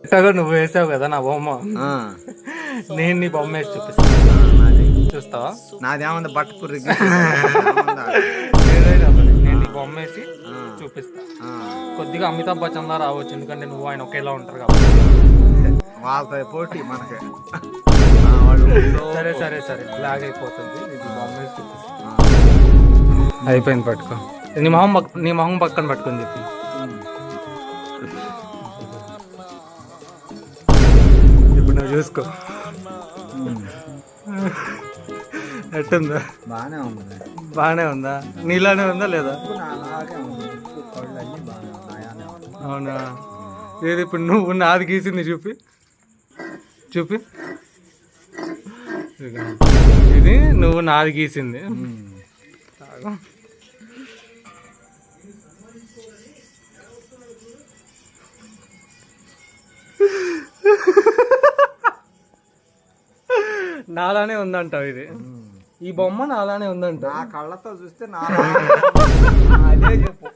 ఎట్టగా నువ్వు వేసావు కదా నా బొమ్మ, నేను నీ బొమ్మ వేసి చూపిస్తాను, చూస్తావా? నాదేముంది బట్టపురి ఏదైనా నేను నీ బొమ్మ వేసి చూపిస్తా. కొద్దిగా అమితాబ్ బచ్చన్ లా రావచ్చు, ఎందుకంటే నువ్వు ఆయన ఒకేలా ఉంటారు కాబట్టి. వాళ్ళతో పోటీ మనకి. సరే సరే సరే, బ్లాగ్ అయిపోతుంది. ఇది బొమ్మ వేసి చూపిస్తా. అయిపోయింది, పట్టుకో. నీ మొహం పక్కన పట్టుకొని చెప్పి. ఇప్పుడు నువ్వు చూసుకో ఎట్టుందా? బాగానే ఉంది. బాగానే ఉందా? నీలానే ఉందా లేదా? అలాగే ఉంది. కళ్ళన్నీ బాగానే ఉన్నాయనే ఉంది. అవునా? ఏది ఇప్పుడు నువ్వు నాది గీసింది చూపి చూపి. ఇది నువ్వు నాది గీసింది. నాలానే ఉందంటావు ఇది. ఈ బొమ్మ నాలానే ఉందంట. నా కళ్ళతో చూస్తే నా అదే చెప్పు.